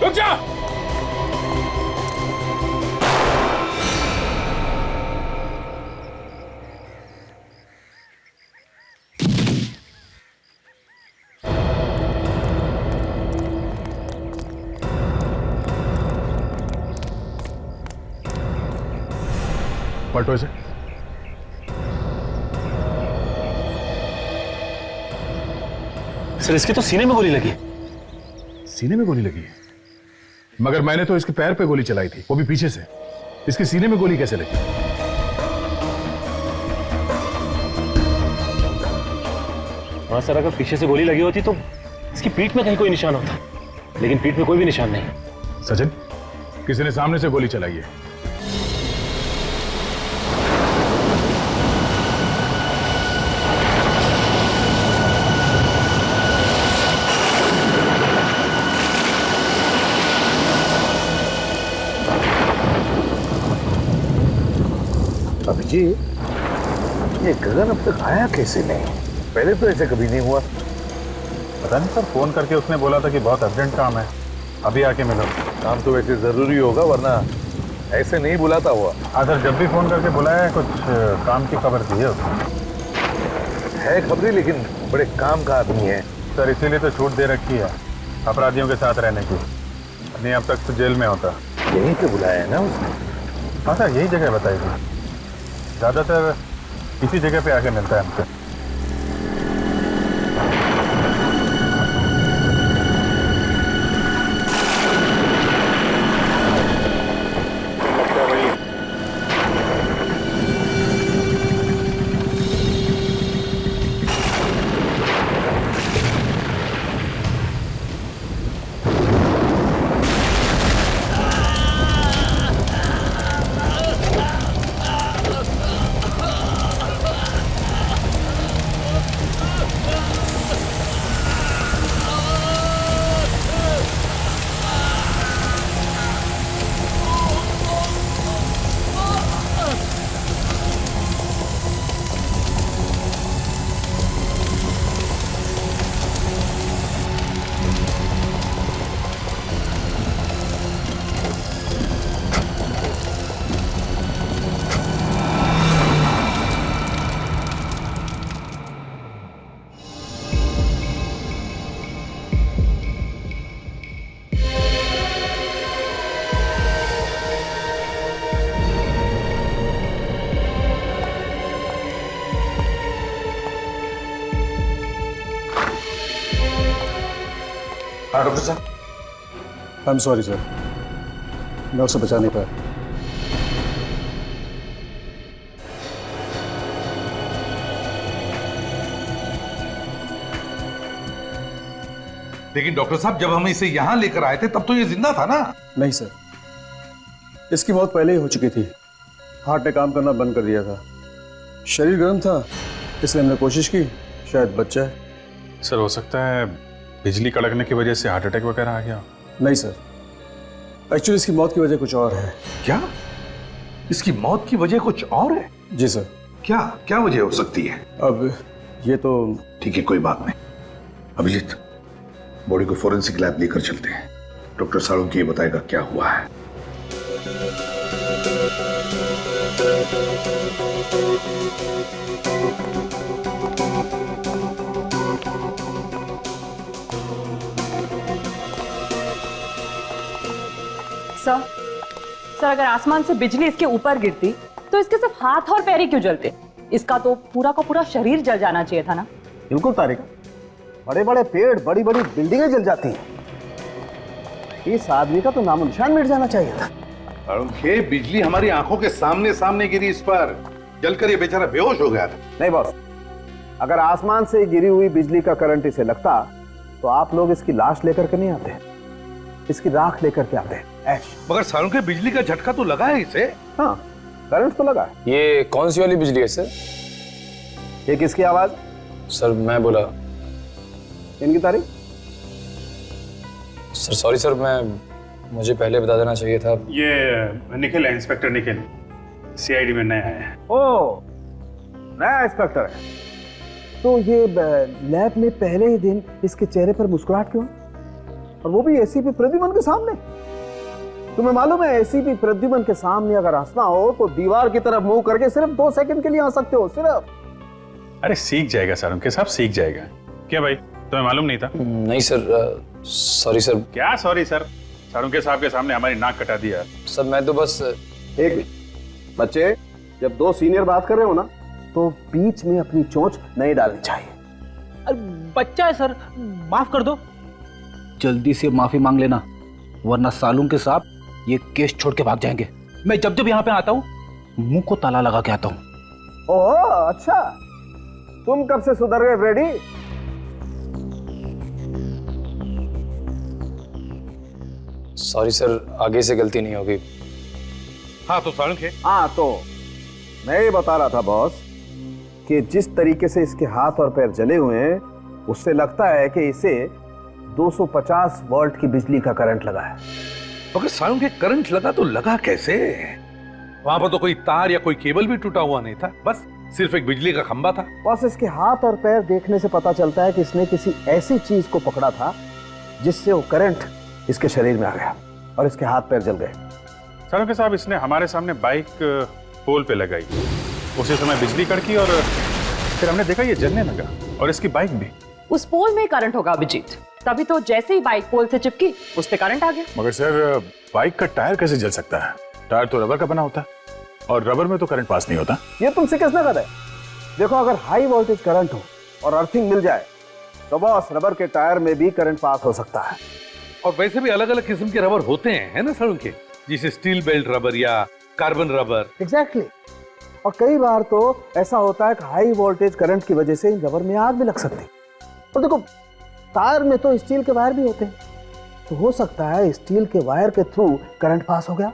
रुक जा। पलटो इसे। सर इसके तो सीने में गोली लगी। सीने में गोली लगी है? मगर मैंने तो इसके पैर पे गोली चलाई थी, वो भी पीछे से। इसके सीने में गोली कैसे लगी? हाँ सर, अगर पीछे से गोली लगी होती तो इसकी पीठ में कहीं कोई निशान होता, लेकिन पीठ में कोई भी निशान नहीं। सचिन, किसी ने सामने से गोली चलाई है। अभिजीत, ये गगन अब तक आया कैसे नहीं? पहले तो ऐसे कभी नहीं हुआ। पता नहीं सर, फोन करके उसने बोला था कि बहुत अर्जेंट काम है, अभी आके मिलो। काम तो वैसे जरूरी होगा, वरना ऐसे नहीं बुलाता हुआ। हाँ सर, जब भी फोन करके बुलाया है, कुछ काम की खबर दी है उसने। है खबरी, लेकिन बड़े काम का आदमी है। सर इसीलिए तो छूट दे रखी है अपराधियों के साथ रहने की, नहीं अब तक तो जेल में होता। यहीं पे बुलाया है ना उसने? हाँ सर, यही जगह बताई थी। ज़्यादातर इसी जगह पे आके मिलता है हमसे। हाँ डॉक्टर साहब। आई एम सॉरी सर, मैं उसे बचा नहीं पाया। लेकिन डॉक्टर साहब, जब हम इसे यहाँ लेकर आए थे तब तो ये जिंदा था ना? नहीं सर, इसकी मौत पहले ही हो चुकी थी। हार्ट ने काम करना बंद कर दिया था। शरीर गर्म था, इसलिए हमने कोशिश की शायद बच जाए। सर हो सकता है बिजली कड़कने की वजह से हार्ट अटैक वगैरह आ गया। नहीं सर, एक्चुअली इसकी मौत की वजह कुछ और है। क्या? इसकी मौत की वजह कुछ और है? जी सर। क्या क्या वजह हो सकती है? अब ये तो ठीक है, कोई बात नहीं। अभिजीत, बॉडी को फोरेंसिक लैब लेकर चलते हैं। डॉक्टर साळुंखे ये बताएगा क्या हुआ है। सर अगर आसमान से बिजली इसके ऊपर गिरती तो इसके सिर्फ हाथ और पैर ही क्यों जलते? इसका तो पूरा का पूरा शरीर जल जाना चाहिए था ना। बिल्कुल तारिक, बड़े बड़े पेड़, बड़ी बड़ी बिल्डिंगें जल जाती हैं। इस आदमी का तो नामो निशान मिट जाना चाहिए था। साळुंखे, बिजली हमारी आंखों के सामने सामने गिरी इस पर, जलकर ये बेचारा बेहोश हो गया था। नहीं बॉस, अगर आसमान से गिरी हुई बिजली का करंट इसे लगता तो आप लोग इसकी लाश लेकर के नहीं आते, इसकी राख लेकर के आते। ऐश। मगर साळुंखे, बिजली का झटका तो लगा है इसे। हाँ, करंट तो लगा। ये कौन सी वाली बिजली है सर? ये किसकी आवाज? सर मैं बोला। इनकी तारीख? सर सॉरी सर, मुझे पहले बता देना चाहिए था। ये निखिल है, इंस्पेक्टर निखिल, सीआईडी में नया है। ओ, नया इंस्पेक्टर है। तो ये लैब में पहले ही दिन इसके चेहरे पर मुस्कुराहट क्यों? और वो भी एसीपी प्रद्युमन के सामने। तुम्हें मालूम है एसीपी प्रद्युमन के सामने अगर हंसना हो तो दीवार की तरफ मुंह करके सिर्फ 2 सेकंड के लिए हंस सकते हो, सिर्फ। अरे सीख जाएगा सारुण के साहब, सीख जाएगा। क्या भाई, तुम्हें मालूम नहीं था? नहीं सर, सॉरी सर। क्या सॉरी सर? सारुण के साहब के सामने हमारी नाक कटा दिया। सर मैं तो बस एक मिनट। बच्चे, जब 2 सीनियर बात कर रहे हो ना तो बीच में अपनी चोंच नहीं डालनी चाहिए। अरे बच्चा है सर, माफ कर दो। जल्दी से माफी मांग लेना, वरना सालून के साहब ये केस छोड़ के भाग जाएंगे। मैं जब जब यहाँ पे आता हूँ मुंह को ताला लगा के आता हूँ। ओह अच्छा, तुम कब से सुधर गए फ्रेडी? सॉरी सर, आगे से गलती नहीं होगी। हाँ तो सारुण के हाँ तो मैं ये बता रहा था बॉस कि जिस तरीके से इसके हाथ और पैर जले हुए हैं उससे लगता है कि इसे 250 वोल्ट की बिजली का करंट लगा है। मगर सारुण के करंट लगा तो लगा कैसे? वहां पर तो कोई तार या कोई केबल भी टूटा हुआ नहीं था, बस सिर्फ एक बिजली का खंबा था। बॉस, इसके हाथ और पैर देखने से पता चलता है कि इसने किसी ऐसी चीज को पकड़ा था जिससे वो करंट इसके शरीर में आ गया और इसके हाथ पैर जल गए। सारुण के साहब, इसने हमारे सामने बाइक पोल पे लगाई, उसी समय बिजली कड़की और फिर हमने देखा ये जलने लगा, और इसकी बाइक भी। उस पोल में करंट होगा अभिजीत, तभी तो जैसे ही बाइक पोल से चिपकी उस पे करंट आ गया। मगर सर, बाइक का टायर कैसे जल सकता है? टायर तो रबर का बना होता है, और रबर में तो करंट पास नहीं होता। ये तुमसे किसने कहा है? देखो, अगर हाई वोल्टेज करंट हो और अर्थिंग मिल जाए तो बॉस रबर के टायर में भी करंट पास हो सकता है। और वैसे भी अलग अलग किस्म के रबर होते हैं, है ना सारुण के, जैसे स्टील बेल्ट रबर या कार्बन रबर। एग्जैक्टली। और कई बार तो ऐसा होता है कि हाई वोल्टेज करंट की वजह से इन रबर में आग भी लग सकती है। और देखो, टायर में तो स्टील के वायर भी होते हैं, तो हो सकता है स्टील के वायर के थ्रू करंट पास हो गया।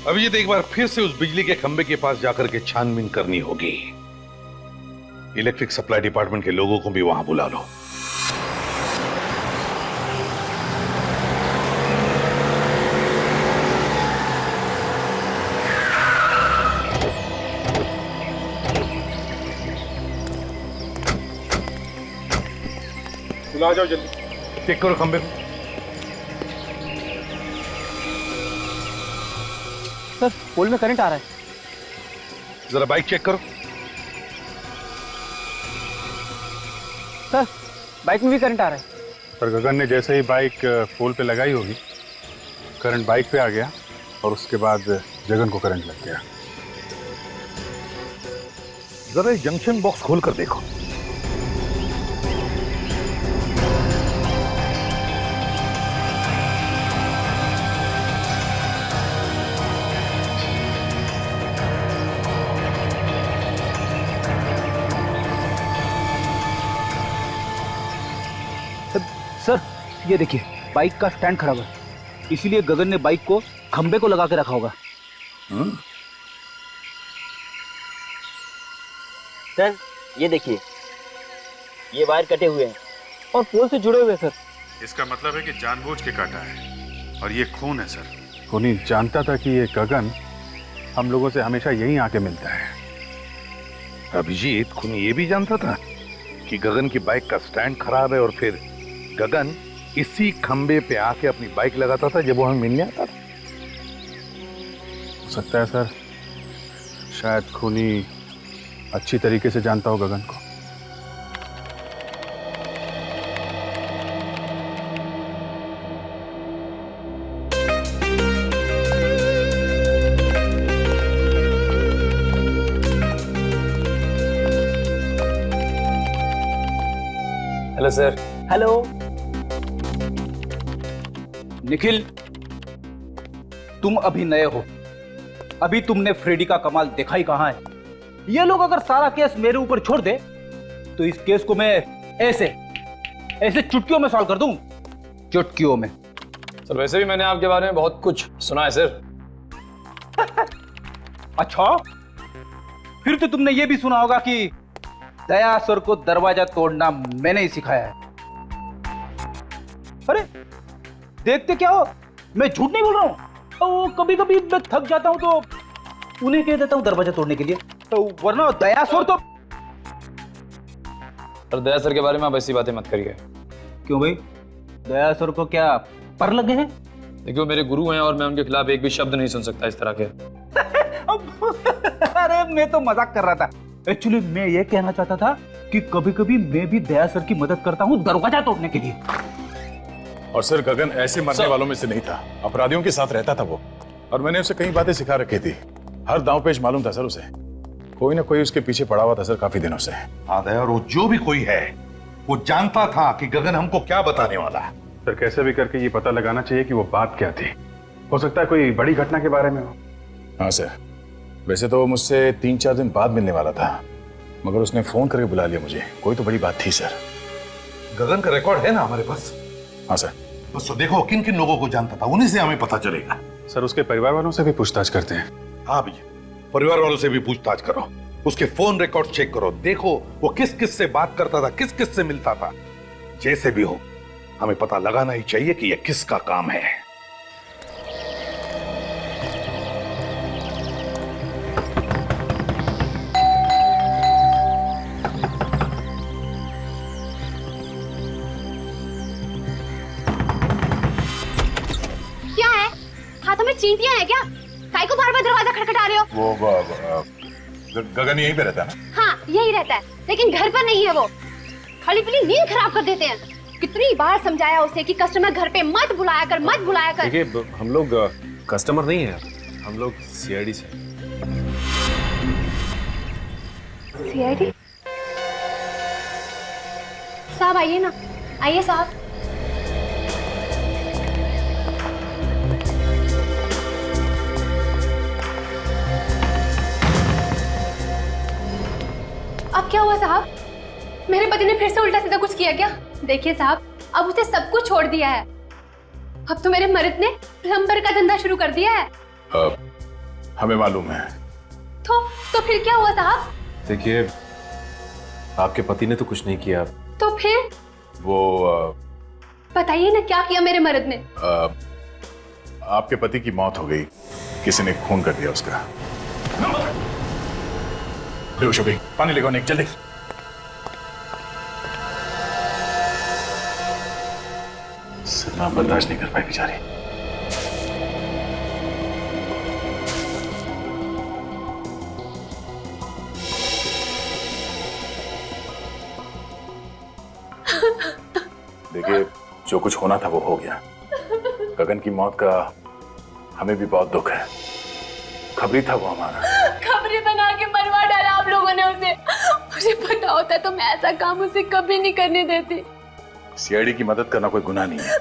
अभिजीत, एक बार फिर से उस बिजली के खंबे के पास जाकर के छानबीन करनी होगी। इलेक्ट्रिक सप्लाई डिपार्टमेंट के लोगों को भी वहां बुला लो। बुला जाओ जल्दी, चेक करो खंबे को। सर, पोल में करंट आ रहा है। जरा बाइक चेक करो। सर, बाइक में भी करंट आ रहा है। पर गगन ने जैसे ही बाइक पोल पे लगाई होगी, करंट बाइक पे आ गया, और उसके बाद जगन को करंट लग गया। जरा जंक्शन बॉक्स खोल कर देखो। सर, ये देखिए, बाइक का स्टैंड खराब है, इसीलिए गगन ने बाइक को खंबे को लगा के रखा होगा। सर, ये देखिए, ये वायर कटे हुए हैं और पोल से जुड़े हुए हैं सर। इसका मतलब है कि जानबूझ के काटा है, और ये खून है सर। खूनी जानता था कि ये गगन हम लोगों से हमेशा यहीं आके मिलता है। अभिजीत, खूनी ये भी जानता था कि गगन की बाइक का स्टैंड खराब है, और फिर गगन इसी खंबे पे आके अपनी बाइक लगाता था जब वो हमें मिलने आता था। हो सकता है सर, शायद खूनी अच्छी तरीके से जानता हो गगन को। Hello sir. हेलो निखिल, तुम अभी नए हो, अभी तुमने फ्रेडी का कमाल देखा ही कहां है। ये लोग अगर सारा केस मेरे ऊपर छोड़ दे तो इस केस को मैं ऐसे ऐसे चुटकियों में सॉल्व कर दूं, चुटकियों में। सर वैसे भी मैंने आपके बारे में बहुत कुछ सुना है सर। अच्छा, फिर तो तुमने ये भी सुना होगा कि दया सर को दरवाजा तोड़ना मैंने ही सिखाया है। अरे देखते क्या हो, मैं झूठ नहीं बोल रहा हूं। कभी कभी मैं थक जाता हूं तो उन्हें कह देता हूं दरवाजा तोड़ने के लिए, तो वरना दया सर तो। सर दया सर के बारे में आप ऐसी बातें मत करिए। क्यों भाई, दया सर को क्या पर लगे हैं? देखिए वो मेरे गुरु हैं और मैं उनके खिलाफ एक भी शब्द नहीं सुन सकता इस तरह के। अरे मैं तो मजाक कर रहा था। एक्चुअली मैं ये कहना चाहता था कि कभी कभी मैं भी दया सर की मदद करता हूँ दरवाजा तोड़ने के लिए। और सर गगन ऐसे मरने वालों में से नहीं था, अपराधियों के साथ रहता था वो, और मैंने उसे कई बातें सिखा रखी थी। हर दांव पेच मालूम था सर उसे, कोई ना कोई उसके पीछे पड़ा हुआ था सर काफी दिनों से। हाँ दया, और वो जो भी कोई है वो जानता था कि गगन हमको क्या बताने वाला है। सर कैसे भी करके ये पता लगाना चाहिए कि वो बात क्या थी। हो सकता है कोई बड़ी घटना के बारे में हो। हाँ सर, वैसे तो मुझसे 3-4 दिन बाद मिलने वाला था, मगर उसने फोन करके बुला लिया मुझे। कोई तो बड़ी बात थी सर। गगन का रिकॉर्ड है ना हमारे पास? हाँ सर। बस तो देखो किन किन लोगों को जानता था, उन्हीं से हमें पता चलेगा। सर उसके परिवार वालों से भी पूछताछ करते हैं। हाँ भैया, परिवार वालों से भी पूछताछ करो, उसके फोन रिकॉर्ड चेक करो, देखो वो किस किस से बात करता था, किस किस से मिलता था। जैसे भी हो हमें पता लगाना ही चाहिए कि यह किसका काम है। क्या है? हाथों में चींटियां हैं क्या? काहे को बार बार दरवाजा खटखटा रहे हो? वो गगन यहीं पे रहता है ना? हाँ यही रहता है, लेकिन घर पर नहीं है वो। खाली पीली नींद खराब कर देते हैं। कितनी बार समझाया उसे कि कस्टमर घर पे मत बुलाया कर, मत बुलाया कर। देखिए हम लोग कस्टमर नहीं है, हम लोग सीआईडी से। सीआईडी? साहब आइए ना, आइए साहब। अब क्या हुआ साहब? मेरे पति ने फिर से उल्टा सीधा कुछ किया क्या? देखिए साहब, अब उसे सब कुछ छोड़ दिया है। अब तो मेरे मर्द ने प्लम्बर का धंधा शुरू कर दिया है। हमें मालूम है। तो फिर क्या हुआ साहब? देखिए आपके पति ने तो कुछ नहीं किया। तो फिर? वो बताइए ना क्या किया मेरे मर्द ने? आपके पति की मौत हो गई, किसी ने खून कर दिया उसका। लो शोभी, पानी लेकर निक जल्दी। सदमा बर्दाश्त नहीं कर पाई बेचारी। देखिए जो कुछ होना था वो हो गया। गगन की मौत का हमें भी बहुत दुख है। खबरी था वो हमारा। खबरी बना के मरवा डाला आप लोगों ने उसे। मुझे पता होता तो मैं ऐसा काम उसे कभी नहीं करने देती। सीआईडी की मदद करना कोई गुनाह नहीं है।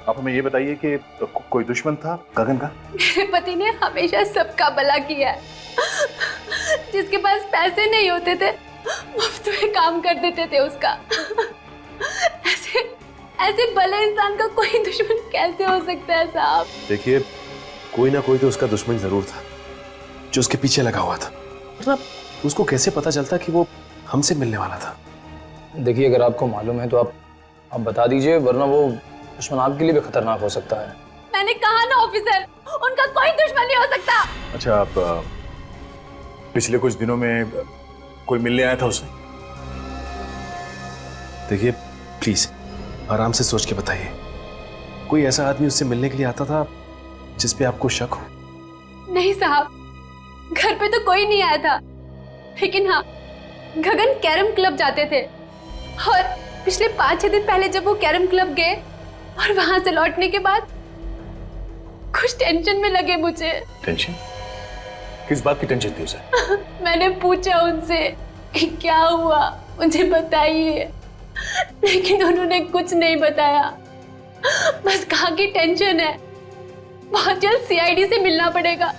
आप हमें ये बताइए कि कोई दुश्मन था गगन का? मेरे पति ने हमेशा सबका भला किया है। जिसके पास पैसे नहीं होते थे मुफ्त में काम कर देते थे उसका। ऐसे भले इंसान का कोई दुश्मन कैसे हो सकता है साहब? देखिए कोई ना कोई तो उसका दुश्मन जरूर था जो उसके पीछे लगा हुआ था। मतलब उसको कैसे पता चलता कि वो हमसे मिलने वाला था? देखिए अगर आपको मालूम है तो आप बता दीजिए, वरना वो दुश्मन आपके लिए भी खतरनाक हो सकता है। मैंने कहा ना ऑफिसर, उनका कोई दुश्मन नहीं हो सकता। अच्छा, आप पिछले कुछ दिनों में कोई मिलने आया था उसे? देखिए प्लीज आराम से सोच के बताइए, कोई ऐसा आदमी उससे मिलने के लिए आता था जिस पे आपको शक हो? नहीं साहब, घर पे तो कोई नहीं आया था, लेकिन हाँ गगन कैरम क्लब जाते थे और पिछले 5-6 दिन पहले जब वो कैरम क्लब गए और वहां से लौटने के बाद कुछ टेंशन में लगे मुझे। टेंशन? किस बात की टेंशन थी उसे? मैंने पूछा उनसे कि क्या हुआ, मुझे बताइए, लेकिन उन्होंने कुछ नहीं बताया। बस कहा कि टेंशन है, बहुत जल्द सीआईडी से मिलना पड़ेगा।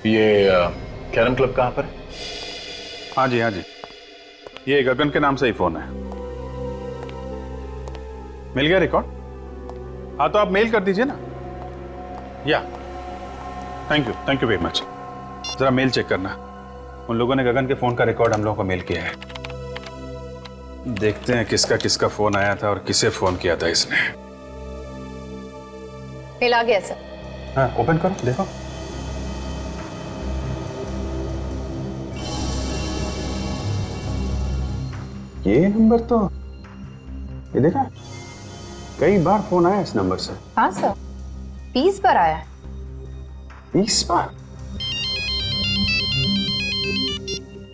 ये कैरम क्लब कहाँ पर है? हाँ जी, ये गगन के नाम से ही फोन है। मिल गया रिकॉर्ड? हाँ तो आप मेल कर दीजिए ना। या थैंक यू वेरी मच। जरा मेल चेक करना, उन लोगों ने गगन के फोन का रिकॉर्ड हम लोगों को मेल किया है। देखते हैं किसका किसका फोन आया था और किसे फोन किया था इसने। मेल आ गया सर। हाँ ओपन करो, देखो। ये नंबर तो ये देखा, कई बार फोन आया इस नंबर से। हाँ सर, 20 बार आया है। 20 बार?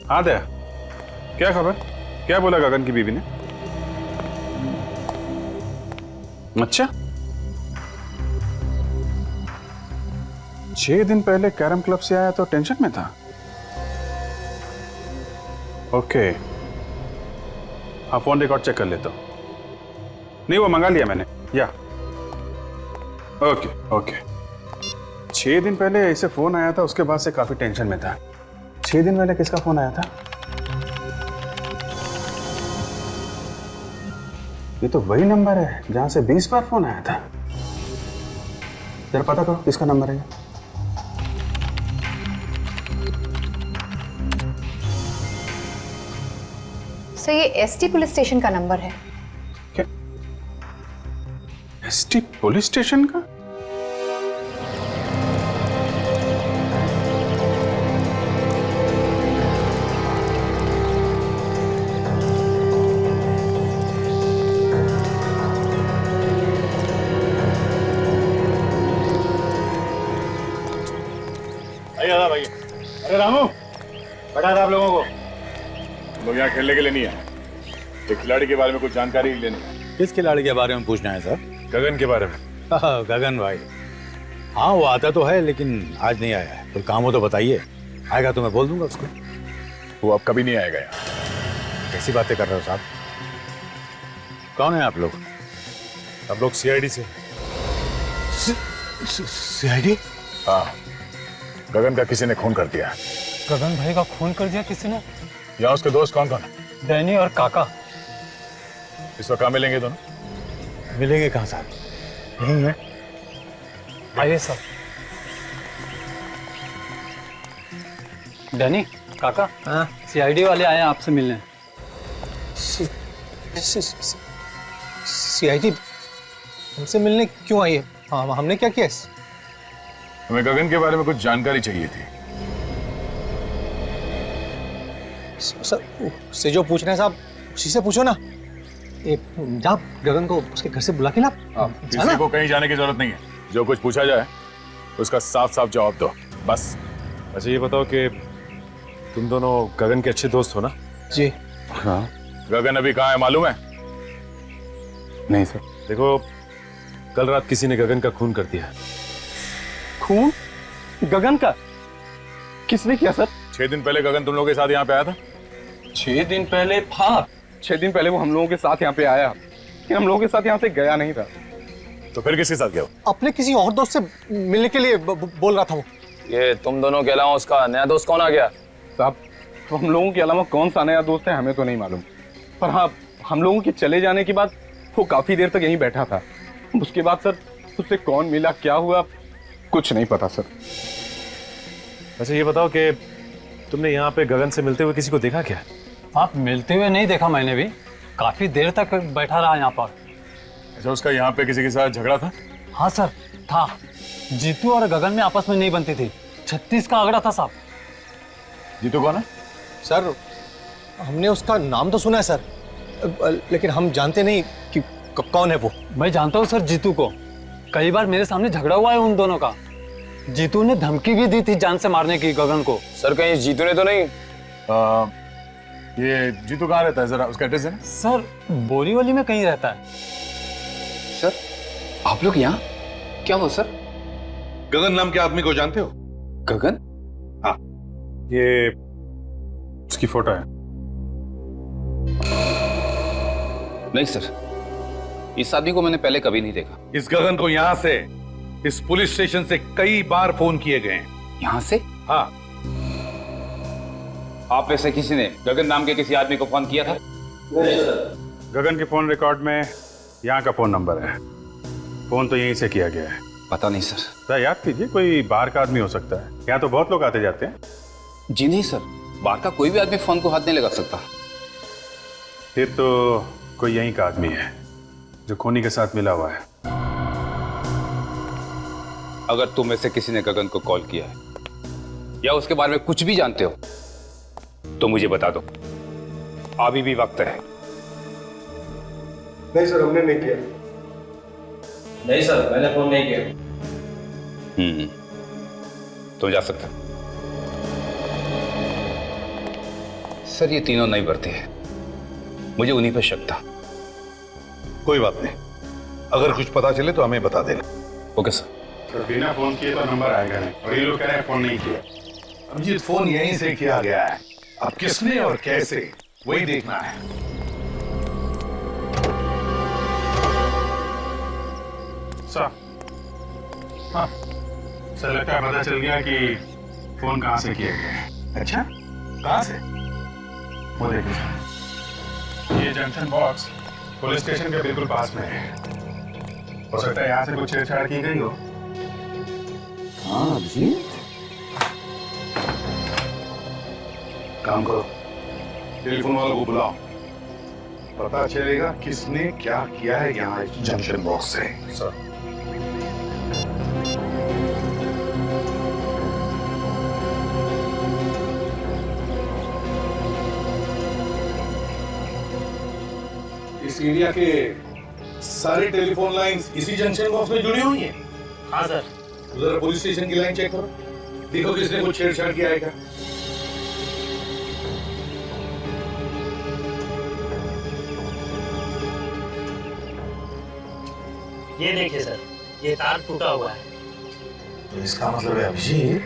हाँ दया, क्या खबर? क्या बोला गगन की बीवी ने? अच्छा, 6 दिन पहले कैरम क्लब से आया तो टेंशन में था। ओके, हाँ फोन रिकॉर्ड चेक कर लेता हूं। नहीं, वो मंगा लिया मैंने। या ओके ओके। 6 दिन पहले ऐसे फोन आया था, उसके बाद से काफी टेंशन में था। 6 दिन पहले किसका फोन आया था? ये तो वही नंबर है जहां से 20 बार फोन आया था। जरा पता करो किसका नंबर है। सर ये एसटी पुलिस स्टेशन का नंबर है। क्या? एसटी पुलिस स्टेशन का? भाई, अरे रामू, बता दे आप लोगों को। लोग यहाँ खेलने के लिए नहीं आए, एक खिलाड़ी के बारे में कुछ जानकारी लेनी है। किस खिलाड़ी के बारे में पूछना है सर? गगन के बारे में। गगन भाई, हाँ वो आता तो है लेकिन आज नहीं आया है। कोई काम हो तो बताइए, आएगा तो मैं बोल दूंगा उसको। वो अब कभी नहीं आएगा यहाँ। कैसी बातें कर रहे हो साहब? कौन है आप लोग? हम लोग सीआईडी से। सीआईडी? हाँ, गगन का किसी ने खून कर दिया। गगन भाई का खून कर दिया किसी ने? यहाँ उसके दोस्त कौन कौन है? डैनी और काका। इस वक्त कहाँ मिलेंगे दोनों? मिलेंगे कहाँ साहब? यहीं है। आइए सर। डैनी, काका, हाँ सीआईडी वाले आए हैं आपसे मिलने। सीआईडी हमसे मिलने क्यों आई है? हाँ, हमने क्या किया? हमें गगन के बारे में कुछ जानकारी चाहिए थी। सर उससे जो पूछ रहे हैं साहब, उसी से पूछो ना। जा गगन को उसके घर से बुला के ला। किसी को कहीं जाने की जरूरत नहीं है। जो कुछ पूछा जाए उसका साफ साफ जवाब दो, बस। अच्छा ये बताओ कि तुम दोनों गगन के अच्छे दोस्त हो ना? जी हाँ। गगन अभी कहाँ है मालूम है? नहीं सर। देखो, कल रात किसी ने गगन का खून कर दिया। खून? गगन का? किसने किया सर? 6 दिन पहले गगन तुम लोगों के साथ यहाँ पे आया था। 6 दिन पहले? हाँ, 6 दिन पहले वो हम लोगों के साथ यहाँ पे आया, लेकिन हम लोगों के साथ यहाँ से गया नहीं था। तो फिर किसके साथ गया? अपने किसी और दोस्त से मिलने के लिए बोल रहा था वो। ये तुम दोनों के अलावा उसका नया दोस्त कौन आ गया? साहब, तो हम लोगों के अलावा कौन सा नया दोस्त है हमें तो नहीं मालूम, पर हाँ हम लोगों के चले जाने के बाद वो काफी देर तक यहीं बैठा था। उसके बाद सर उससे कौन मिला, क्या हुआ, कुछ नहीं पता सर। अच्छा ये बताओ कि तुमने यहाँ पे गगन से मिलते हुए किसी को देखा क्या? आप मिलते हुए नहीं देखा मैंने भी, काफी देर तक बैठा रहा यहाँ पर। अच्छा, उसका यहाँ पे किसी के साथ झगड़ा था? हाँ सर था। जीतू और गगन में आपस में नहीं बनती थी, 36 का आंकड़ा था साहब। जीतू कौन है? सर हमने उसका नाम तो सुना है सर, लेकिन हम जानते नहीं कि कौन है वो। मैं जानता हूँ सर जीतू को, कई बार मेरे सामने झगड़ा हुआ है उन दोनों का। जीतू ने धमकी भी दी थी जान से मारने की गगन को। सर कहीं जीतू ने तो नहीं? ये जीतू कहाँ रहता है, जरा उसका एड्रेस है ना? सर बोरीवली में कहीं रहता है। सर आप लोग यहाँ क्या हो सर? गगन नाम के आदमी को जानते हो? गगन? हाँ, ये उसकी फोटो है। नहीं सर, इस आदमी को मैंने पहले कभी नहीं देखा। इस गगन को यहाँ से, इस पुलिस स्टेशन से कई बार फोन किए गए हैं। यहाँ से? हाँ। आप में से किसी ने गगन नाम के किसी आदमी को फोन किया था? नहीं सर। गगन के फोन रिकॉर्ड में यहाँ का फोन नंबर है, फोन तो यहीं से किया गया है। पता नहीं सर। सर याद कीजिए, कोई बाहर का आदमी हो सकता है, यहाँ तो बहुत लोग आते जाते हैं। जी नहीं सर, बाहर का कोई भी आदमी फोन को हाथ नहीं लगा सकता। फिर तो कोई यहीं का आदमी है जो खूनी के साथ मिला हुआ है। अगर तुम में से किसी ने गगन को कॉल किया है या उसके बारे में कुछ भी जानते हो तो मुझे बता दो, अभी भी वक्त है। नहीं सर, हमने नहीं किया। नहीं सर, मैंने फोन नहीं किया। तो जा सकते। सर ये तीनों नहीं भरती है, मुझे उन्हीं पे शक था। कोई बात नहीं, अगर कुछ पता चले तो हमें बता देना। Okay sir. तो बिना फोन किए तो नंबर आएगा नहीं, और ये लोग कह रहे हैं फोन नहीं किया। अभिजीत फोन यहीं से किया गया है, अब किसने और कैसे वही देखना है। सर, हाँ सर, लगता है पता चल गया कि फोन कहाँ से किया गया है। अच्छा, कहाँ से? वो देखिए सर, ये जंक्शन बॉक्स पुलिस स्टेशन के बिल्कुल पास में है। हो सकता है यहाँ से कुछ छेड़छाड़ की गई हो। हाँ अभिजीत, काम करो, टेलीफोन वालों को बुलाओ, पता चलेगा किसने क्या किया है यहाँ इस जंक्शन बॉक्स से। सर इस एरिया के सारे टेलीफोन लाइंस इसी जंक्शन बॉक्स में जुड़ी हुई हैं। हाँ सर। जरा पुलिस स्टेशन की लाइन चेक करो, देखो किसने कुछ छेड़छाड़ किया है क्या। ये देखिए सर, ये तार टूटा हुआ है। तो इसका मतलब है अभिजीत,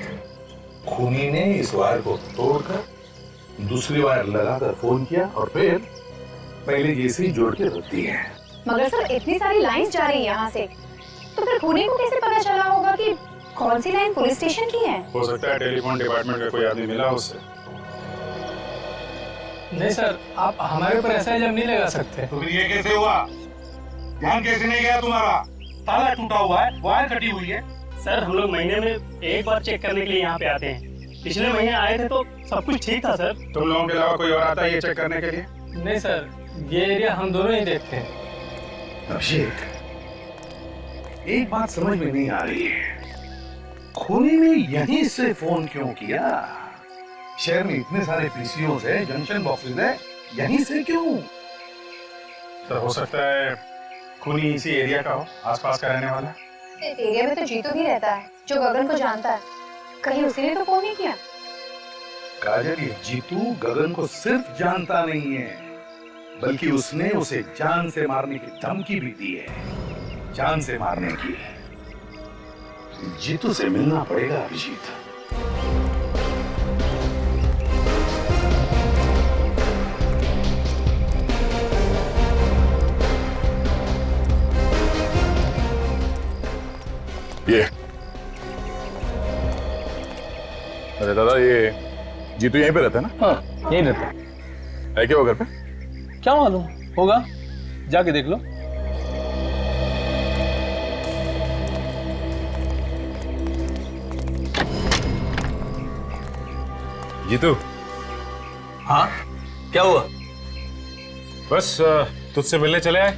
खूनी ने इस वायर को तोड़कर दूसरी वायर लगाकर फोन किया और फिर पहले जैसे ही जोड़ के रख दी है। मगर सर इतनी सारी लाइंस जा रही है यहाँ से, तो फिर खूनी को कैसे पता चला होगा कि कौन सी लाइन पुलिस स्टेशन की है? हो सकता है टेलीफोन डिपार्टमेंट का कोई आदमी मिला उससे। नहीं सर, आप हमारे ऊपर ऐसा इल्जाम नहीं लगा सकते। तो फिर ये कैसे हुआ? ध्यान कैसे नहीं गया तुम्हारा? ताला टूटा हुआ है, वायर कटी हुई है। सर हम लोग महीने में एक बार चेक करने के लिए यहाँ पे आते हैं। पिछले महीने आए थे तो सब कुछ ठीक था सर। तुम लोगों के अलावा कोई और आता है ये चेक करने के लिए? नहीं सर, ये एरिया हम दोनों ही देखते हैं। अभिषेक, एक बात समझ में नहीं आ रही है, खूनी ने यहीं से फोन क्यों किया? शहर में इतने सारे पीसीओस है, जंक्शन बॉक्सेस है, यहीं से क्यों? सर हो सकता है खूनी इसी एरिया का हो, आसपास का रहने वाला। इस एरिया में तो जीतू भी रहता है, जो गगन को जानता है। कहीं उसी ने तो फोन नहीं किया? काजल, ये जीतू गगन को सिर्फ जानता नहीं है, बल्कि उसने उसे जान से मारने की धमकी भी दी है। जान से मारने की। जीतू से मिलना पड़ेगा अभिजीत। ये अरे दादा, ये जीतू यहीं पे रहता है ना? हाँ यही रहता है क्या वो घर पे? क्या मालूम होगा, जाके देख लो। जीतू। हाँ क्या हुआ? बस तुझसे मिलने चले आए।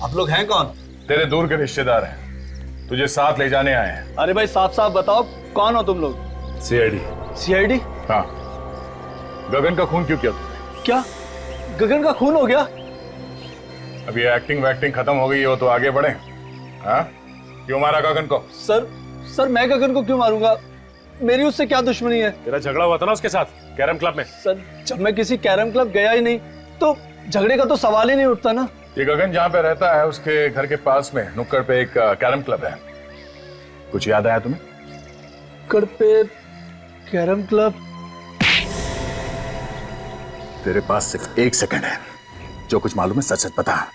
आप लोग हैं कौन? तेरे दूर के रिश्तेदार हैं, तुझे साथ ले जाने आए हैं। अरे भाई साफ साफ बताओ, कौन हो तुम लोग? सीआईडी। सीआईडी? हाँ। गगन का खून क्यों किया तुमने? क्या गगन का खून हो गया? अब ये एक्टिंग वैक्टिंग खत्म हो गई हो तो आगे बढ़े। हाँ, क्यों मारा गगन को? सर मैं गगन को क्यों मारूंगा? मेरी उससे क्या दुश्मनी है? तेरा झगड़ा हुआ था ना उसके साथ कैरम क्लब में। सर जब मैं किसी कैरम क्लब गया ही नहीं तो झगड़े का तो सवाल ही नहीं उठता ना। ये गगन जहाँ पे रहता है उसके घर के पास में नुक्कड़ पे एक कैरम क्लब है, कुछ याद आया तुम्हें? नुक्कड़ पे कैरम क्लब? तेरे पास सिर्फ 1 सेकंड है, जो कुछ मालूम है सच सच बता,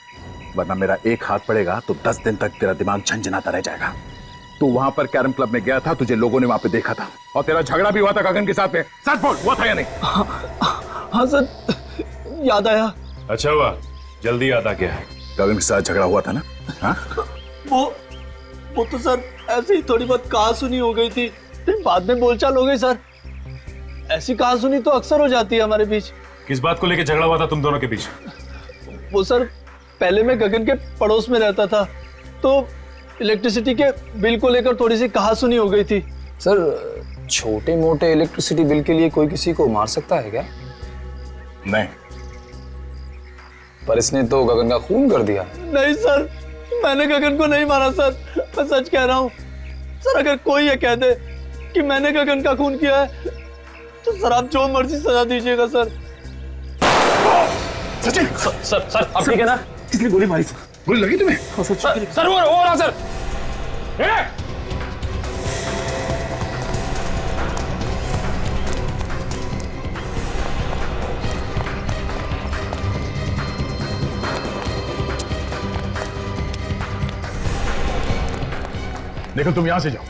वरना मेरा एक हाथ पड़ेगा तो 10 दिन तक तेरा दिमाग झंझनाता रह जाएगा। तू वहां पर कैरम क्लब में गया था, तुझे लोगों ने वहां पे देखा था, और तेरा झगड़ा भी हुआ था गगन के साथ में। सच बोल, हुआ था या नहीं? हाँ सर याद आया। अच्छा हुआ, जल्दी याद आ गया। गगन के साथ झगड़ा हुआ था ना? हाँ? वो तो सर ऐसे ही थोड़ी बहुत कहा सुनी हो गई थी, फिर बाद में बोलचाल हो गई सर। ऐसी कहा सुनी तो अक्सर हो जाती है हमारे बीच। किस बात को लेकर झगड़ा हुआ था तुम दोनों के बीच? वो सर पहले मैं गगन के पड़ोस में रहता था, तो इलेक्ट्रिसिटी के बिल को लेकर थोड़ी सी कहा सुनी हो गई थी। सर छोटे मोटे इलेक्ट्रिसिटी बिल के लिए कोई किसी को मार सकता है क्या? नहीं, पर इसने तो गगन का खून कर दिया। नहीं सर, मैंने गगन को नहीं मारा सर, मैं सच कह रहा हूँ सर। अगर कोई ये कह दे कि मैंने गगन का खून किया है तो सर आप जो मर्जी सजा दीजिएगा सर। सचिन सर सर आप ठीक है ना? किसने गोली मारी सर? गोली लगी तुम्हें? सर वो रहा सर। देखो तुम यहां से जाओ।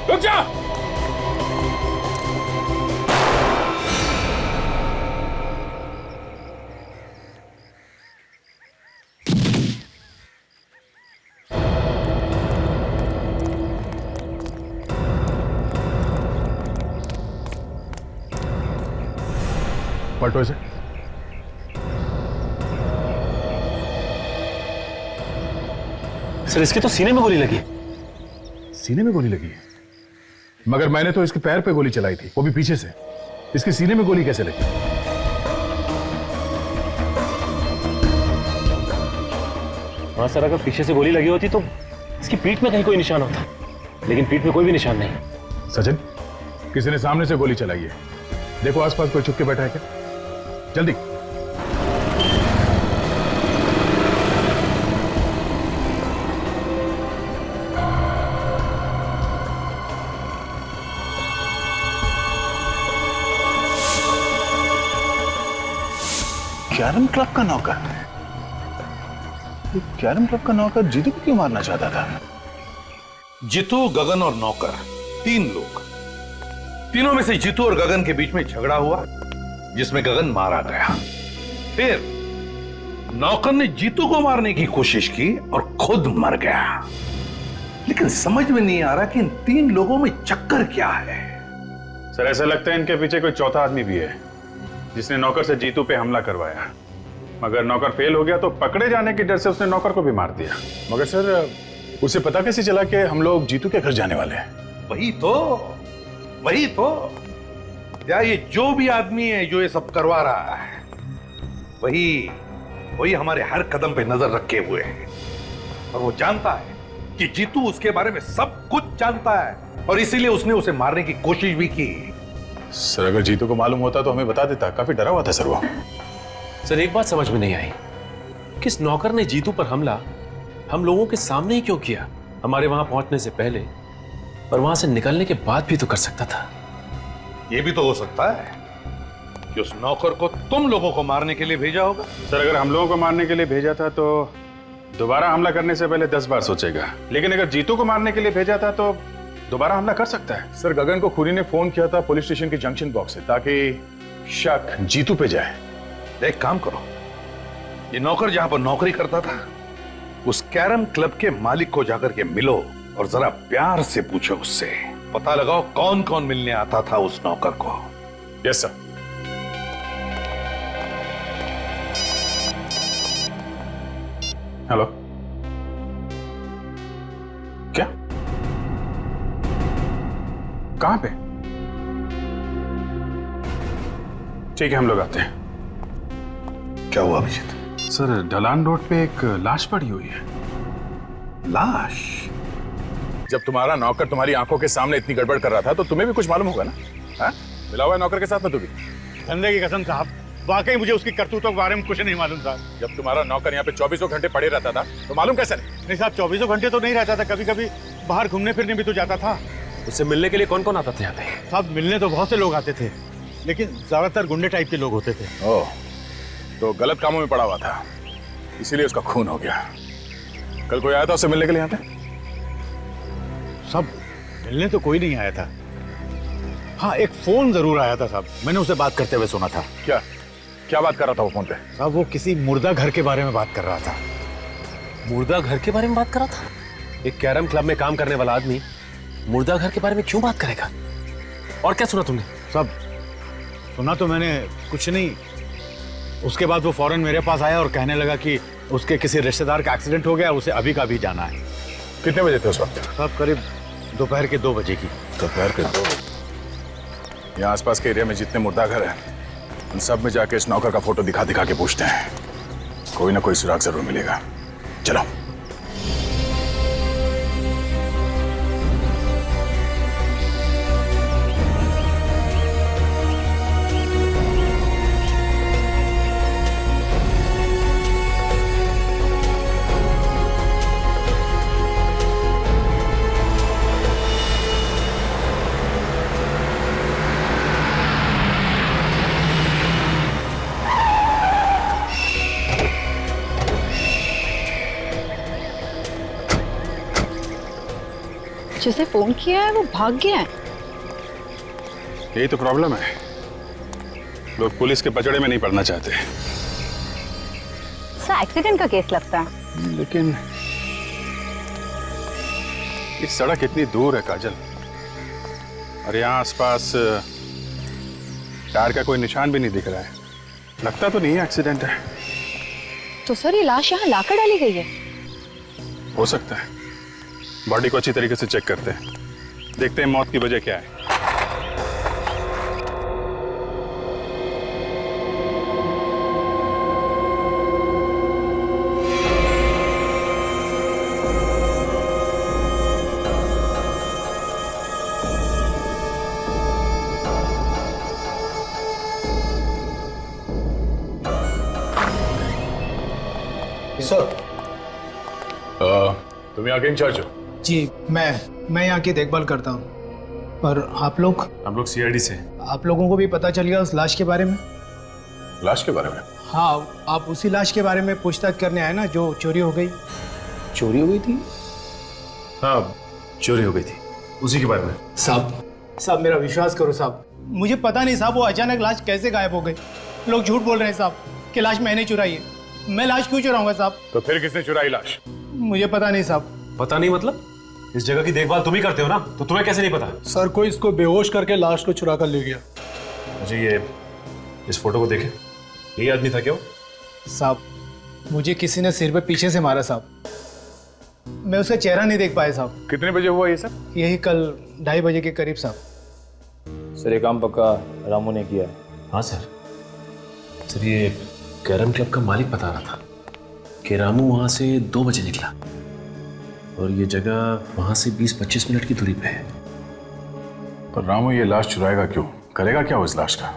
रुक जा। पलटो इसे। सर इसके तो सीने में गोली लगी। सीने में गोली लगी है? मगर मैंने तो इसके पैर पे गोली चलाई थी, वो भी पीछे से। इसके सीने में गोली कैसे लगी? हाँ सर, अगर पीछे से गोली लगी होती तो इसकी पीठ में कहीं कोई निशान होता, लेकिन पीठ में कोई भी निशान नहीं। सचिन, किसी ने सामने से गोली चलाई है। देखो आसपास कोई छुप के बैठा है क्या? जल्दी। कैरम क्लब का नौकर? कैरम क्लब का नौकर जीतू को क्यों मारना चाहता था? जीतू, गगन और नौकर, तीन लोग। तीनों में से जीतू और गगन के बीच में झगड़ा हुआ, जिसमें गगन मारा गया। फिर नौकर ने जीतू को मारने की कोशिश की और खुद मर गया। लेकिन समझ में नहीं आ रहा कि इन तीन लोगों में चक्कर क्या है। सर ऐसा लगता है इनके पीछे कोई चौथा आदमी भी है, जिसने नौकर से जीतू पे हमला करवाया। मगर नौकर फेल हो गया तो पकड़े जाने के डर से उसने नौकर को भी मार दिया। मगर सर उसे पता कैसे चला कि हम लोग जीतू के घर जाने वाले हैं? वही तो या ये जो भी आदमी है जो ये सब करवा रहा है, वही हमारे हर कदम पे नजर रखे हुए है। और वो जानता है कि जीतू उसके बारे में सब कुछ जानता है, और इसीलिए उसने उसे मारने की कोशिश भी की। सर अगर जीतू को मालूम होता तो हमें बता देता। काफी डरा हुआ था सर वो। सर एक बात समझ में नहीं आई, किस नौकर ने जीतू पर हमला हम लोगों के सामने ही क्यों किया? हमारे वहां पहुंचने से पहले और वहां से निकलने के बाद भी तो कर सकता था। यह भी तो हो सकता है कि उस नौकर को तुम लोगों को मारने के लिए भेजा होगा। सर अगर हम लोगों को मारने के लिए भेजा था तो दोबारा हमला करने से पहले 10 बार सोचेगा, लेकिन अगर जीतू को मारने के लिए भेजा था तो दोबारा हमला कर सकता है। सर गगन को खुरी ने फोन किया था पुलिस स्टेशन के जंक्शन बॉक्स से, ताकि शक जीतू पे जाए। एक काम करो, ये नौकर जहां पर नौकरी करता था उस कैरम क्लब के मालिक को जाकर के मिलो और जरा प्यार से पूछो उससे, पता लगाओ कौन कौन मिलने आता था उस नौकर को। Yes sir. हेलो, क्या? कहां पे? ठीक है हम लोग आते हैं। क्या हुआ अभिजीत? सर ढलान रोड पे एक लाश पड़ी हुई है। लाश? जब तुम्हारा नौकर तुम्हारी आंखों के सामने इतनी गड़बड़ कर रहा था तो तुम्हें भी कुछ मालूम होगा ना? हाँ? मिला हुआ है नौकर के साथ में तू भी? धंधे की कसम साहब, वाकई मुझे उसकी करतूतों के बारे में कुछ नहीं मालूम साहब। जब तुम्हारा नौकर यहाँ पे 24 घंटे पड़े रहता था तो मालूम कैसे नहीं? नहीं साहब, 24 घंटे तो नहीं रहता था, कभी कभी बाहर घूमने फिरने भी तो जाता था। उससे मिलने के लिए कौन कौन आता था यहाँ पे? साहब मिलने तो बहुत से लोग आते थे, लेकिन ज्यादातर गुंडे टाइप के लोग होते थे। ओह, तो गलत कामों में पड़ा हुआ था, इसीलिए उसका खून हो गया। कल कोई आया था उससे मिलने के लिए यहाँ पे? साहब मिलने तो कोई नहीं आया था। हाँ, एक फोन जरूर आया था साहब, मैंने उसे बात करते हुए सुना था। क्या क्या बात कर रहा था वो फोन पे? साहब वो किसी मुर्दा घर के बारे में बात कर रहा था। मुर्दा घर के बारे में बात कर रहा था? एक कैरम क्लब में काम करने वाला आदमी मुर्दा घर के बारे में क्यों बात करेगा? और क्या सुना तुमने? साहब सुना तो मैंने कुछ नहीं। उसके बाद वो फौरन मेरे पास आया और कहने लगा कि उसके किसी रिश्तेदार का एक्सीडेंट हो गया, उसे अभी का अभी जाना है। कितने बजे थे उस वक्त? साहब करीब दोपहर के 2 बजे की। दोपहर के 2 बजे? यहाँ आसपास के एरिया में जितने मुर्दा घर हैं, उन सब में जाके इस नौकर का फोटो दिखा दिखा के पूछते हैं, कोई ना कोई सुराग जरूर मिलेगा। चलो। जिसे फोन किया है वो भाग गया है। यही तो प्रॉब्लम है, लोग पुलिस के पचड़े में नहीं पड़ना चाहते। सर एक्सीडेंट का केस लगता है। लेकिन इस सड़क इतनी दूर है काजल, और यहाँ आसपास टायर का कोई निशान भी नहीं दिख रहा है। लगता तो नहीं है एक्सीडेंट है। तो सर ये लाश यहाँ लाकर डाली गई है? हो सकता है। बॉडी को अच्छी तरीके से चेक करते हैं, देखते हैं मौत की वजह क्या है। सर तुम यहाँ के इंचार्ज हो? जी, मैं यहाँ की देखभाल करता हूँ। और आप लोग? हम लोग सीआईडी से। आप लोगों को भी पता चल गया उस लाश के बारे में? लाश के बारे में? हाँ, आप उसी लाश के बारे में पूछताछ करने आए ना, जो चोरी हो गई। चोरी हो गई थी? हाँ, चोरी हो गई थी, उसी के बारे में। साहब मेरा विश्वास करो साहब, मुझे पता नहीं साहब वो अचानक लाश कैसे गायब हो गई। लोग झूठ बोल रहे हैं साहब कि लाश मैंने चुराई है। मैं लाश क्यों चुराऊंगा साहब? तो फिर किसने चुराई लाश? मुझे पता नहीं साहब। पता नहीं मतलब? इस जगह की देखभाल तुम ही करते हो ना, तो तुम्हें कैसे नहीं पता? सर कोई इसको बेहोश करके लाश को चुरा कर ले गया। मुझे ये इस फोटो को देखे, यही आदमी था क्या वो? साहब मुझे किसी ने सिर पे पीछे से मारा साहब, मैं उसका चेहरा नहीं देख पाया साहब। कितने बजे हुआ ये सब? यही कल 2:30 बजे के करीब साहब। सर ये काम पक्का रामू ने किया है। हाँ सर। सर ये कैरम क्लब का मालिक बता रहा था कि रामू वहाँ से 2 बजे निकला और ये जगह वहाँ से 20-25 मिनट की दूरी पे है। पर रामू ये लाश चुराएगा क्यों? करेगा क्या वो इस लाश का?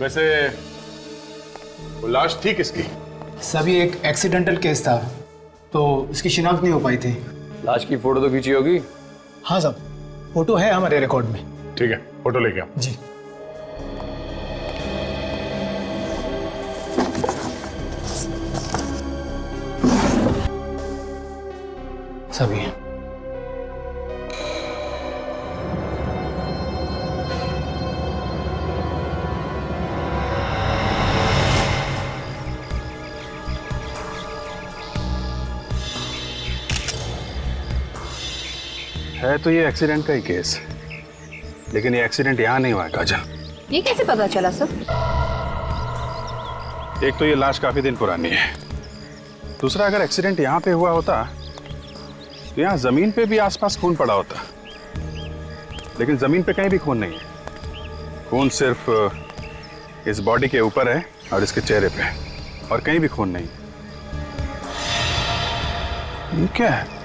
वैसे वो लाश थी किसकी? सभी एक एक्सीडेंटल केस था, तो इसकी शिनाख्त नहीं हो पाई थी। लाश की फोटो तो खींची होगी? हाँ साहब, फोटो है हमारे रिकॉर्ड में। ठीक है, फोटो लेके आओ। जी सभी है तो ये एक्सीडेंट का ही केस, लेकिन ये एक्सीडेंट यहाँ नहीं हुआ है काजल। ये कैसे पता चला सर? एक तो ये लाश काफी दिन पुरानी है, दूसरा अगर एक्सीडेंट यहाँ पे हुआ होता तो यहाँ जमीन पे भी आसपास खून पड़ा होता, लेकिन जमीन पे कहीं भी खून नहीं है। खून सिर्फ इस बॉडी के ऊपर है और इसके चेहरे पे, और कहीं भी खून नहीं। ये क्या है?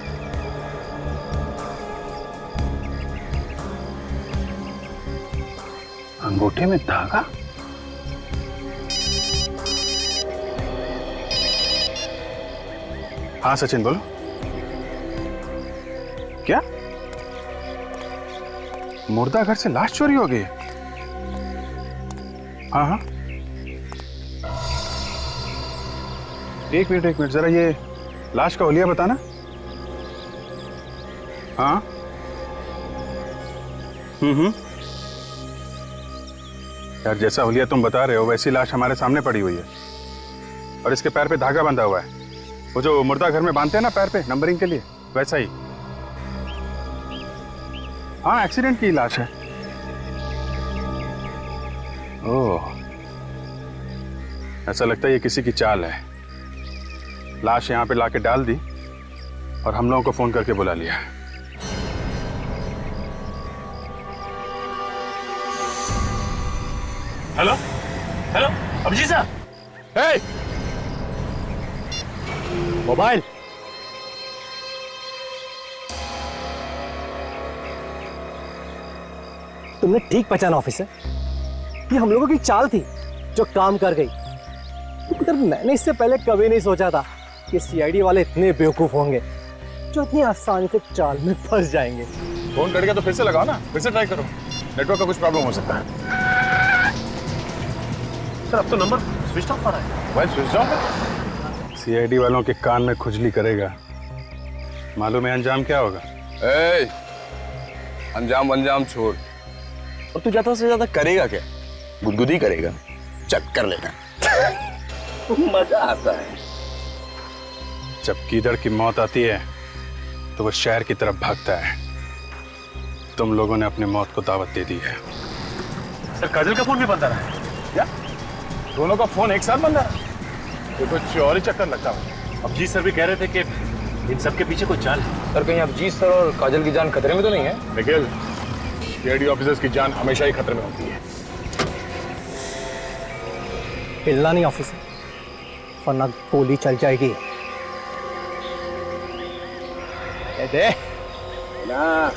अंगूठे में धागा? हाँ सचिन बोलो। क्या मुर्दा घर से लाश चोरी हो गई है? हाँ हाँ, एक मिनट जरा ये लाश का हुलिया बताना। हाँ यार, जैसा हुलिया तुम बता रहे हो वैसी लाश हमारे सामने पड़ी हुई है और इसके पैर पे धागा बंधा हुआ है, वो जो मुर्दा घर में बांधते हैं ना पैर पे नंबरिंग के लिए, वैसा ही। हाँ, एक्सीडेंट की लाश है। ओह, ऐसा लगता है ये किसी की चाल है। लाश यहां पे लाके डाल दी और हम लोगों को फोन करके बुला लिया। हेलो हेलो, अभिजीत साहब। हे, मोबाइल। तुमने ठीक पहचाना ऑफिसर, ये हम लोगों की चाल थी जो काम कर गई। मगर मैंने इससे पहले कभी नहीं सोचा था कि सीआईडी वाले इतने बेवकूफ होंगे जो इतनी आसानी से चाल में फंस जाएंगे। फोन कट गया तो फिर से लगाओ ना, फिर से ट्राई करो, नेटवर्क का कुछ प्रॉब्लम हो सकता है। सर अब तो नंबर स्विच ऑफ आ रहा है। मोबाइल स्विच ऑफ है? सीआईडी वालों के कान में खुजली करेगा, मालूम है अंजाम क्या होगा? ए, अंजाम छोड़, और तू ज्यादा से ज्यादा करेगा क्या? गुदगुदी करेगा, चेक कर लेना। मजा आता है। जब कीदड़ की मौत आती है तो वो शहर की तरफ भागता है। तुम लोगों ने अपनी मौत को दावत दे दी है। सर काजल का फोन भी बंद आ रहा है। क्या दोनों का फोन एक साथ बंद है? ये कुछ और ही चक्कर लगता है। अभिजीत सर भी कह रहे थे कि इन सब के पीछे कोई चाल है। सर कहीं अभिजीत सर और काजल की जान खतरे में तो नहीं है? निखिल, सीआईडी ऑफिसर्स की जान हमेशा ही खतरे में होती है। हिलना नहीं ऑफिसर, वरना गोली चल जाएगी। दे ना।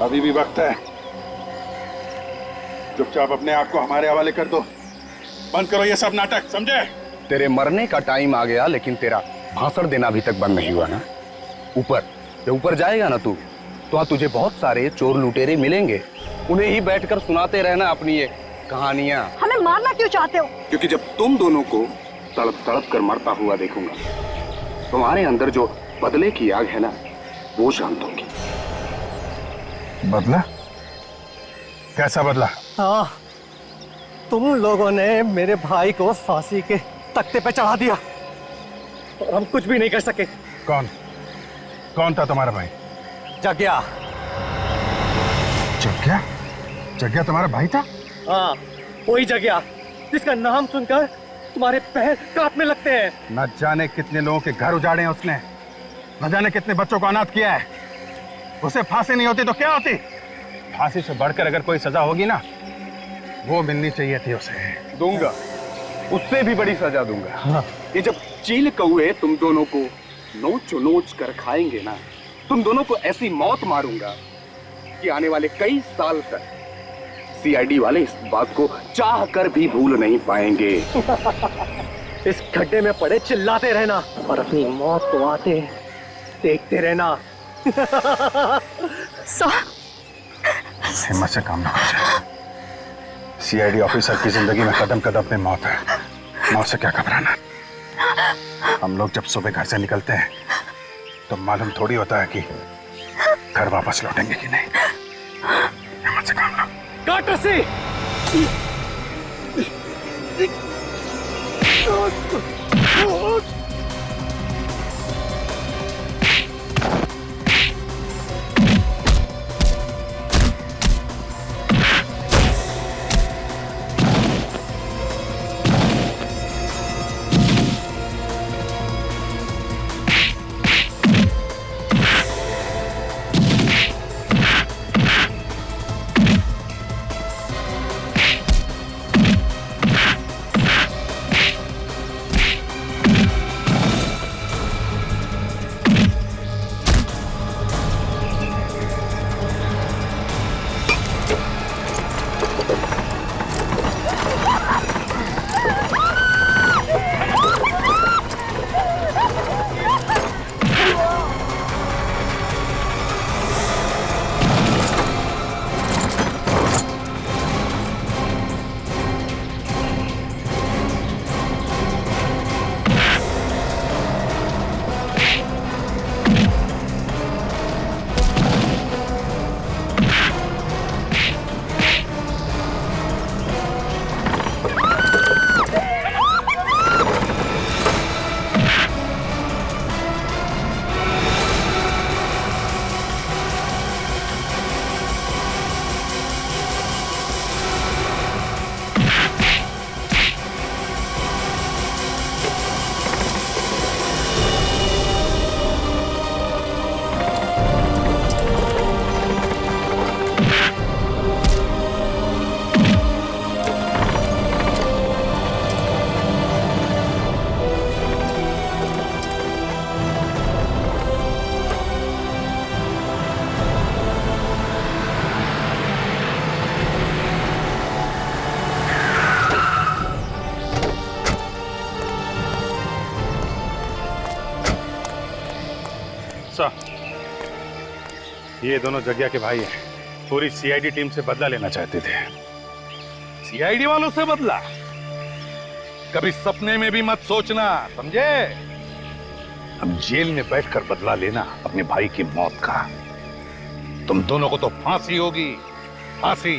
अभी भी वक्त है, चुपचाप अपने आप को हमारे हवाले कर दो। बंद करो ये सब नाटक, समझे? तेरे मरने का टाइम आ गया, लेकिन तेरा भाषण देना अभी तक बंद नहीं हुआ ना। जब ऊपर जाएगा ना तू, तो वहां तुझे बहुत सारे चोर लुटेरे मिलेंगे, उन्हें ही बैठकर सुनाते रहना अपनी ये कहानियां। हमें मारना क्यों चाहते हो? क्योंकि जब तुम दोनों को तड़प तड़प कर मरता हुआ देखूंगा, तुम्हारे अंदर जो बदले की आग है ना, वो शांत होगी। बदला? कैसा बदला? हाँ, तुम लोगों ने मेरे भाई को फांसी के तख्ते पे चढ़ा दिया और हम कुछ भी नहीं कर सके। कौन था तुम्हारा भाई? जग्या। जग्या तुम्हारा भाई था? हाँ, वही जग्या जिसका नाम सुनकर तुम्हारे पैर कांपने लगते हैं। न जाने कितने लोगों के घर उजाड़े हैं उसने, न जाने कितने बच्चों को अनाथ किया है। उसे फांसी नहीं होती तो क्या होती? फांसी से बढ़कर अगर कोई सजा होगी ना, वो मिलनी चाहिए थी उसे। दूंगा, उससे भी बड़ी सजा दूंगा। हाँ। ये जब चील कौए तुम दोनों को नोच नोच कर खाएंगे ना, तुम दोनों को ऐसी मौत मारूंगा कि आने वाले कई साल तक सीआईडी वाले इस बात को चाह कर भी भूल नहीं पाएंगे। इस गड्ढे में पड़े चिल्लाते रहना और अपनी मौत को आते देखते रहना। हिम्मत से काम ना कर। सीआईडी ऑफिसर की जिंदगी में कदम कदम पे मौत है। मौत से क्या घबराना। हम लोग जब सुबह घर से निकलते हैं तो मालूम थोड़ी होता है कि घर वापस लौटेंगे कि नहीं। हिम्मत से काम लो। काट रस्सी। ये दोनों जग्या के भाई हैं। पूरी सीआईडी टीम से बदला लेना चाहते थे। सीआईडी वालों से बदला? कभी सपने में भी मत सोचना, समझे? अब जेल में बैठकर बदला लेना अपने भाई की मौत का। तुम दोनों को तो फांसी होगी, फांसी।